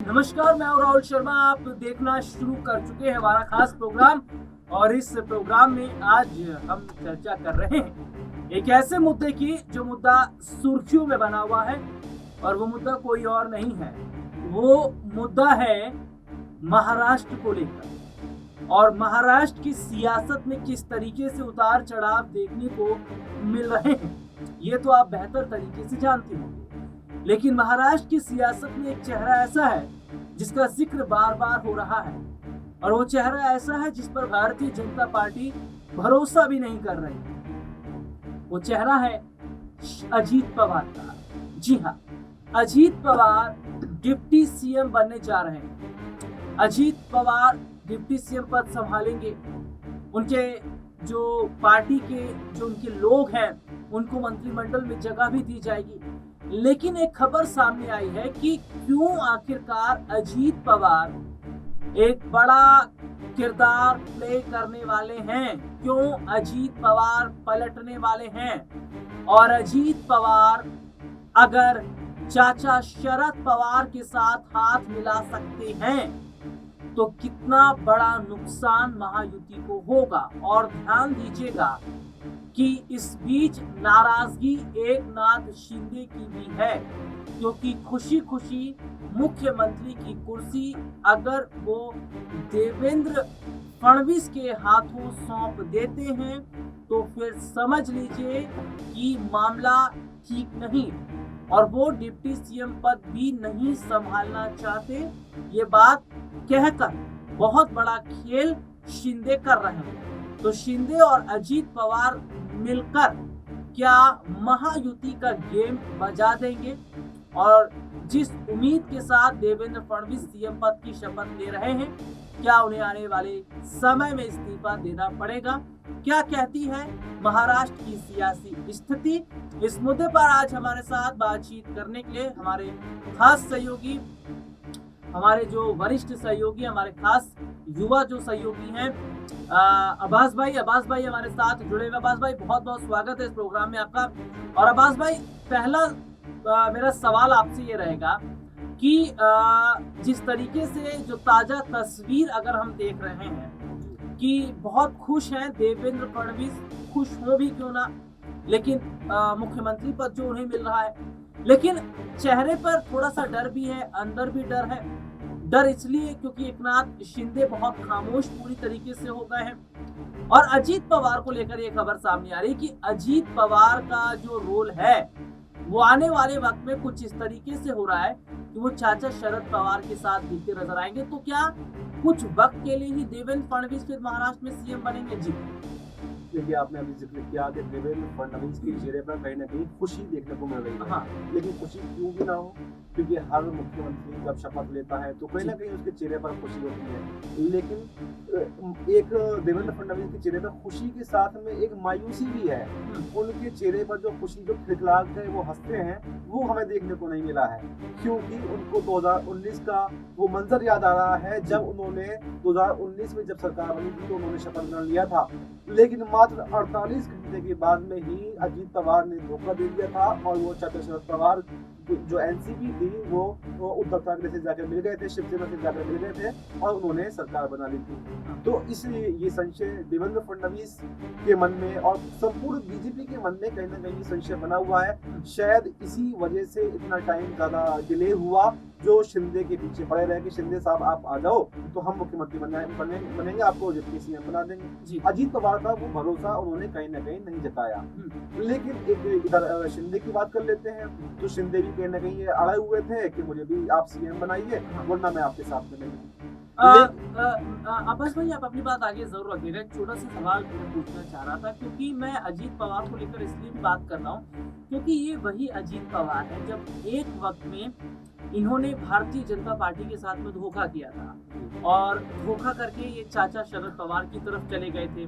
नमस्कार, मैं हूं राहुल शर्मा। आप देखना शुरू कर चुके हैं हमारा खास प्रोग्राम और इस प्रोग्राम में आज हम चर्चा कर रहे हैं एक ऐसे मुद्दे की जो मुद्दा सुर्खियों में बना हुआ है और वो मुद्दा कोई और नहीं है। वो मुद्दा है महाराष्ट्र को लेकर और महाराष्ट्र की सियासत में किस तरीके से उतार चढ़ाव देखने को मिल रहे हैं ये तो आप बेहतर तरीके से जानते होंगे। लेकिन महाराष्ट्र की सियासत में एक चेहरा ऐसा है जिसका जिक्र बार बार हो रहा है और वो चेहरा ऐसा है जिस पर भारतीय जनता पार्टी भरोसा भी नहीं कर रही। वो चेहरा है अजीत पवार का। जी हाँ, अजीत पवार डिप्टी सीएम बनने जा रहे हैं। अजीत पवार डिप्टी सीएम पद संभालेंगे। उनके जो पार्टी के जो उनके लोग हैं उनको मंत्रिमंडल में जगह भी दी जाएगी। लेकिन एक खबर सामने आई है कि क्यों आखिरकार अजीत पवार एक बड़ा किरदार प्ले करने वाले हैं, क्यों अजीत पवार पलटने वाले हैं और अजीत पवार अगर चाचा शरद पवार के साथ हाथ मिला सकते हैं तो कितना बड़ा नुकसान महायुति को होगा। और ध्यान दीजिएगा कि इस बीच नाराजगी एकनाथ शिंदे की भी है, क्योंकि खुशी खुशी मुख्यमंत्री की कुर्सी अगर वो देवेंद्र फडणवीस के हाथों सौंप देते हैं तो फिर समझ लीजिए कि मामला ठीक नहीं और वो डिप्टी सीएम पद भी नहीं संभालना चाहते। ये बात कहकर बहुत बड़ा खेल शिंदे कर रहे हैं। तो शिंदे और अजीत पवार मिलकर क्या महायुति का गेम बजा देंगे? और जिस उम्मीद के साथ देवेंद्र फडणवीस सीएम पद की शपथ ले रहे हैं, क्या उन्हें आने वाले समय में इस्तीफा देना पड़ेगा? क्या कहती है महाराष्ट्र की सियासी स्थिति? इस मुद्दे पर आज हमारे साथ बातचीत करने के लिए हमारे खास सहयोगी, हमारे जो वरिष्ठ सहयोगी, हमारे खास युवा जो सहयोगी हैं अब्बास भाई हमारे साथ जुड़े हुए। अब्बास भाई, बहुत बहुत स्वागत है इस प्रोग्राम में आपका। और अब्बास भाई, पहला मेरा सवाल आपसे ये रहेगा कि जिस तरीके से जो ताजा तस्वीर अगर हम देख रहे हैं कि बहुत खुश हैं देवेंद्र फडणवीस, खुश हो भी क्यों ना, लेकिन मुख्यमंत्री पद जो उन्हें मिल रहा है, लेकिन चेहरे पर थोड़ा सा डर भी है, अंदर भी डर है। डर इसलिए क्योंकि एकनाथ शिंदे बहुत खामोश पूरी तरीके से हो गए हैं और अजीत पवार को लेकर ये खबर सामने आ रही है कि अजीत पवार का जो रोल है वो आने वाले वक्त में कुछ इस तरीके से हो रहा है कि वो चाचा शरद पवार के साथ दिखते नजर आएंगे। तो क्या कुछ वक्त के लिए ही देवेंद्र फडणवीस फिर महाराष्ट्र में सीएम बनेंगे? जी देखिए, आपने अभी जिक्र किया कि देवेंद्र फडणवीस के चेहरे पर कहीं ना कहीं खुशी देखने को मिल रही है। हाँ। लेकिन खुशी क्यों भी ना हो, क्योंकि हर मुख्यमंत्री जब शपथ लेता है तो कहीं ना कहीं उसके चेहरे पर खुशी होती है। लेकिन एक देवेंद्र फडणवीस के चेहरे पर खुशी के साथ में एक मायूसी भी है। उनके चेहरे पर जो खुशी, जो खिलखिलाहट है, वो हंसते हैं, वो हमें देखने को नहीं मिला है। क्योंकि उनको 2019 का वो मंजर याद आ रहा है जब उन्होंने 2019 में जब सरकार बनी थी तो उन्होंने शपथ ग्रहण लिया था। लेकिन मात्र 48 घंटे के बाद में ही अजीत पवार ने धोखा दे दिया था और वो चाचा शरद पवार जो एनसीपी थी वो उद्धव ठाकरे से जाकर मिल गए थे, शिवसेना से जाकर मिल गए थे और उन्होंने सरकार बना ली थी। तो इसलिए ये संशय देवेंद्र फडणवीस के मन में और संपूर्ण बीजेपी के मन में कहीं ना कहीं संशय बना हुआ है। शायद इसी वजह से इतना टाइम ज्यादा डिले हुआ, जो शिंदे के पीछे पड़े रहे कि शिंदे साहब आप आ जाओ तो हम मुख्यमंत्री बनेंगे, आपको डिप्टी सीएम बना देंगे। अजीत पवार का वो भरोसा उन्होंने कहीं ना कहीं नहीं जताया। लेकिन एक इधर शिंदे की बात कर लेते हैं तो शिंदे भी कहीं ना कहीं अड़े हुए थे कि मुझे भी आप सीएम बनाइए वरना मैं आपके साथ में नहीं। अब्बास भाई, आप अपनी बात आगे जरूर रखिएगा। एक छोटा सा सवाल मैं पूछना चाह रहा था, क्योंकि मैं अजीत पवार को लेकर इसलिए भी बात कर रहा हूँ क्योंकि ये वही अजीत पवार है जब एक वक्त में इन्होंने भारतीय जनता पार्टी के साथ में धोखा किया था और धोखा करके ये चाचा शरद पवार की तरफ चले गए थे।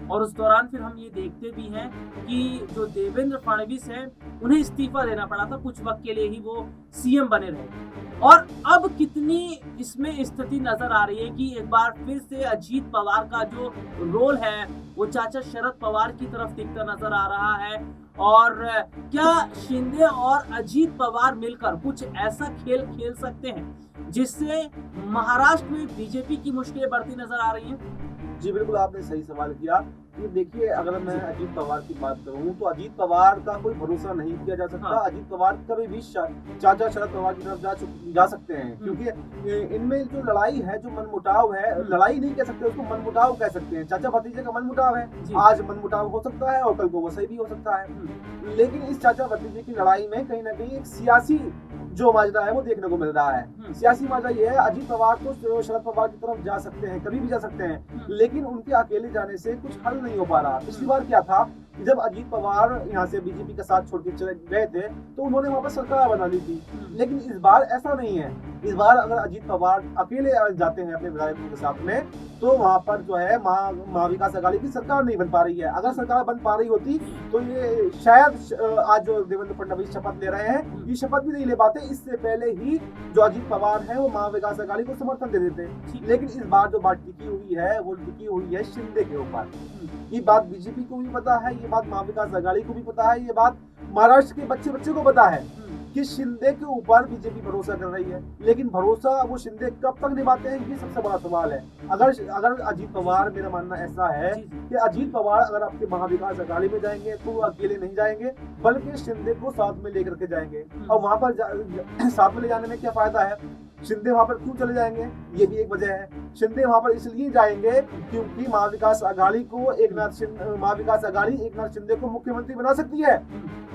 और उस दौरान फिर हम ये देखते भी हैं कि जो देवेंद्र फडणवीस हैं उन्हें इस्तीफा देना पड़ा था, कुछ वक्त के लिए ही वो सीएम बने रहे। और अब कितनी इसमें स्थिति नजर आ रही है कि एक बार फिर से अजीत पवार का जो रोल है वो चाचा शरद पवार की तरफ दिखता नजर आ रहा है और क्या शिंदे और अजीत पवार मिलकर कुछ ऐसा खेल खेल सकते हैं जिससे महाराष्ट्र में बीजेपी की मुश्किलें बढ़ती नजर आ रही हैं? जी बिल्कुल, आपने सही सवाल किया कि देखिए, अगर मैं अजीत पवार की बात करूं तो अजीत पवार का कोई भरोसा नहीं किया जा सकता। हाँ। अजीत पवार कभी भी चाचा शरद पवार की तरफ जा सकते हैं, क्योंकि इनमें जो लड़ाई है, जो मनमुटाव है, लड़ाई नहीं कह सकते उसको, मनमुटाव कह सकते हैं। चाचा भतीजे का मनमुटाव है, आज मनमुटाव हो सकता है और कल को वो सही भी हो सकता है। लेकिन इस चाचा भतीजे की लड़ाई में कहीं ना कहीं एक सियासी जो माजरा है वो देखने को मिल रहा है। सियासी माजरा ये है, अजीत पवार तो शरद पवार की तरफ जा सकते हैं, कभी भी जा सकते हैं, लेकिन उनके अकेले जाने से कुछ हल नहीं हो पा रहा। पिछली बार क्या था कि जब अजीत पवार यहाँ से बीजेपी का साथ छोड़ के चले गए थे तो उन्होंने वहां पर सरकार बना ली थी, लेकिन इस बार ऐसा नहीं है। इस बार अगर अजीत पवार अकेले जाते हैं अपने विधायकों के साथ में तो वहां पर जो है महाविकास अघाड़ी की सरकार नहीं बन पा रही है। अगर सरकार बन पा रही होती तो ये शायद आज जो देवेंद्र फडणवीस शपथ ले रहे हैं, ये शपथ भी नहीं ले पाते। इससे पहले ही जो अजीत पवार है वो महाविकास अघाड़ी को समर्थन दे देते। लेकिन इस बार जो बात टिकी हुई है वो टिकी हुई है शिंदे के ऊपर। ये बात बीजेपी को भी पता है, ये बात महाविकास अघाड़ी को भी पता है, ये बात महाराष्ट्र के बच्चे को पता है कि शिंदे के ऊपर बीजेपी भरोसा कर रही है। लेकिन भरोसा वो शिंदे कब तक निभाते हैं, ये सबसे बड़ा सवाल है। अगर अजीत पवार, मेरा मानना ऐसा है कि अजीत पवार अगर आपके महाविकास अघाड़ी में जाएंगे तो वो अकेले नहीं जाएंगे, बल्कि शिंदे को साथ में लेकर के जाएंगे। और वहां पर साथ में ले जाने में क्या फायदा है? शिंदे वहां पर क्यों चले जाएंगे, ये भी एक वजह है। शिंदे वहां पर इसलिए जाएंगे क्योंकि महाविकास अघाड़ी एक नाथ शिंदे को मुख्यमंत्री बना सकती है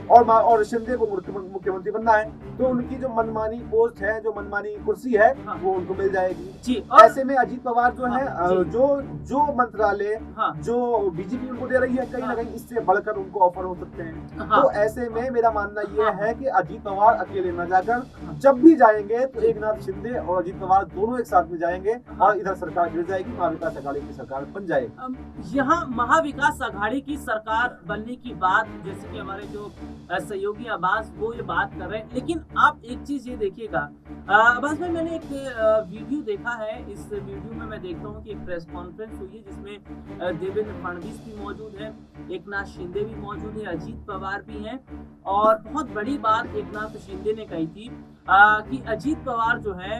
और शिंदे को मुख्यमंत्री बनना है, तो उनकी जो मनमानी पोस्ट है, जो मनमानी कुर्सी है, वो उनको मिल जाएगी। ऐसे में अजीत पवार जो है, जो मंत्रालय जो बीजेपी उनको दे रही है, कहीं ना कहीं इससे बढ़कर उनको ऑफर हो सकते हैं। तो ऐसे में मेरा मानना ये है कि अजीत पवार अकेले न जाकर जब भी जाएंगे तो एक नाथ शिंदे और अजीत पवार दोनों एक साथ में जाएंगे और इधर सरकार गिर जाएगी, महाविकास अघाड़ी की सरकार बन जाएगी। यहाँ महाविकास अघाड़ी की सरकार बनने की बात, जैसे कि हमारे जो सहयोगी अब्बास वो ये बात कर रहे हैं, लेकिन आप एक चीज ये देखिएगा अब्बास भाई, मैंने एक वीडियो देखा है। इस वीडियो में मैं देखता हूँ कि एक प्रेस कॉन्फ्रेंस हुई है जिसमें देवेंद्र फडणवीस भी मौजूद है, एक नाथ शिंदे भी मौजूद है, अजीत पवार भी हैं। और बहुत बड़ी बात एक नाथ शिंदे ने कही थी कि अजीत पवार जो है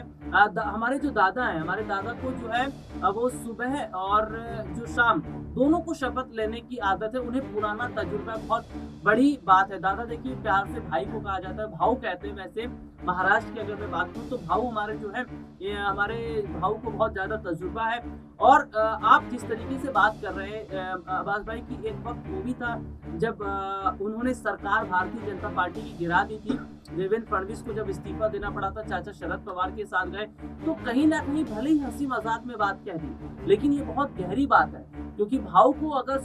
हमारे जो दादा हैं, हमारे दादा को जो है वो सुबह और जो शाम दोनों को शपथ लेने की आदत है, उन्हें पुराना तजुर्बा है। बहुत बड़ी बात है। दादा देखिए प्यार से भाई को कहा जाता है, भाऊ कहते हैं। वैसे महाराष्ट्र की अगर मैं बात करूँ तो भाऊ हमारे जो है, ये हमारे भाऊ को बहुत ज्यादा तजुर्बा है। और आप जिस तरीके से बात कर रहे हैं अब्बास भाई की, एक वक्त वो भी था जब उन्होंने सरकार भारतीय जनता पार्टी की गिरा दी थी। देवेंद्र फडणवीस को जब इस्तीफा देना पड़ा था, चाचा शरद पवार के साथ गए, तो कहीं ना कहीं भले ही हंसी मजाक में बात कह दी, लेकिन ये बहुत गहरी बात है। क्योंकि भाऊ को अगर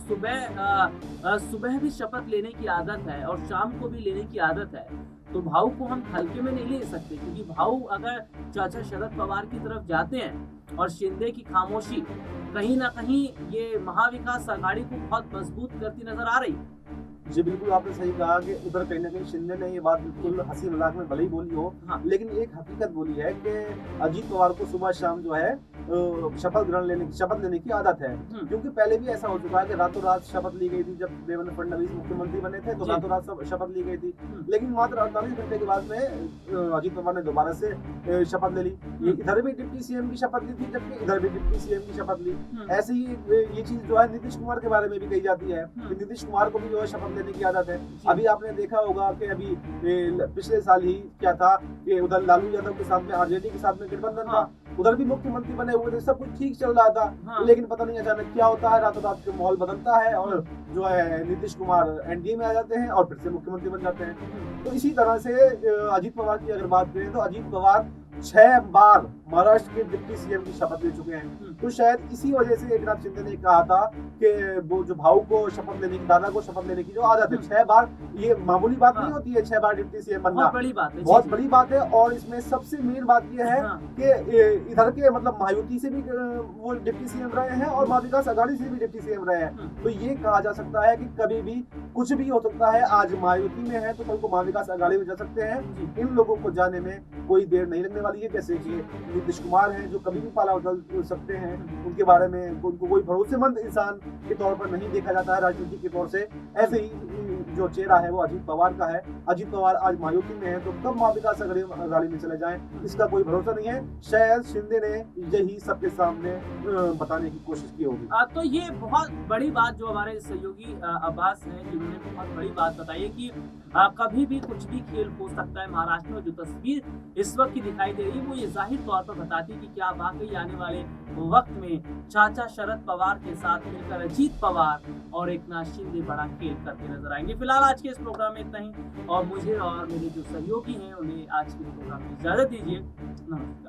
सुबह भी शपथ लेने की आदत है और शाम को भी लेने की आदत है, तो भाऊ को हम हल्के में नहीं ले सकते। क्योंकि भाऊ अगर चाचा शरद पवार की तरफ जाते हैं और शिंदे की खामोशी कहीं ना कहीं ये महाविकास अघाड़ी को बहुत मजबूत करती नजर आ रही। जी बिल्कुल, आपने सही कहा कि उधर कहीं ना कहीं शिंदे ने ये बात बिल्कुल हंसी मजाक में भले ही बोली हो, लेकिन एक हकीकत बोली है कि अजीत पवार को सुबह शाम जो है शपथ लेने की आदत है। क्योंकि पहले भी ऐसा हो चुका है कि रातों रात शपथ ली गई थी। जब देवेंद्र फडणवीस मुख्यमंत्री बने थे तो रातों रात शपथ ली गई थी, लेकिन मात्र 48 घंटे के बाद में अजीत पवार ने दोबारा से शपथ ले ली। इधर भी डिप्टी सीएम की शपथ ली थी, जबकि इधर भी डिप्टी सीएम की शपथ ली। ऐसे ही ये चीज जो है नीतीश कुमार के बारे में भी कही जाती है कि नीतीश कुमार को भी जो है शपथ लेने की आदत है। अभी आपने देखा होगा कि अभी पिछले साल ही क्या था कि उधर लालू यादव के साथ में आरजेडी के साथ में गठबंधन था, उधर भी मुख्यमंत्री बने हुए थे, सब कुछ ठीक चल रहा था। लेकिन पता नहीं अचानक क्या होता है, रातों रात के माहौल बदलता है और जो है नीतीश कुमार एनडीए में आ जाते हैं और फिर से मुख्यमंत्री बन जाते हैं। तो इसी तरह से अजीत पवार की अगर बात करें तो अजीत पवार 6 बार महाराष्ट्र के डिप्टी सीएम की शपथ ले चुके हैं। तो शायद इसी वजह से एक नाथ शिंदे ने कहा था कि वो जो भाऊ को शपथ लेने की, दादा को शपथ लेने की जो आदत है, 6 बार, ये मामूली बात नहीं होती है 6 बार डिप्टी सीएम बनना, बहुत बड़ी बात है, बहुत बड़ी बात है। और इसमें सबसे मेन बात ये है कि इधर के मतलब महायुति से भी वो डिप्टी सीएम रहे हैं और महाविकास अघाड़ी से भी डिप्टी सीएम रहे हैं। तो ये कहा जा सकता है कि कभी भी कुछ भी हो सकता है। आज महायुति में है तो कल को महाविकास अघाड़ी में जा सकते हैं। इन लोगों को जाने में कोई देर नहीं लगने वाली है। जैसे कि नीतीश कुमार हैं जो कभी भी पाला बदल सकते हैं, उनके बारे में उनको कोई भरोसेमंद इंसान के तौर पर नहीं देखा जाता है राजनीति के तौर से। ऐसे ही जो चेहरा है वो अजीत पवार का है। अजीत पवार आज मायूसी में है, तो कब महाविकास अघाड़ी में चले जाएं इसका कोई भरोसा नहीं है। शायद शिंदे ने यही सबके सामने बताने की कोशिश की होगी। तो ये बहुत बड़ी बात जो हमारे सहयोगी अब्बास हैं, जिन्होंने बहुत बड़ी बात बताई है कि कभी भी कुछ भी खेल हो सकता है महाराष्ट्र में। जो तस्वीर इस वक्त की दिखाई दे रही है वो ये जाहिर तौर पर बताती है कि क्या वाकई आने वाले वक्त में चाचा शरद पवार के साथ मिलकर अजीत पवार और एकनाथ शिंदे बड़ा खेल करते नजर आएंगे। फिलहाल आज के इस प्रोग्राम में इतना ही, और मुझे और मेरे जो सहयोगी हैं उन्हें आज के प्रोग्राम में इजाजत दीजिए। नमस्कार।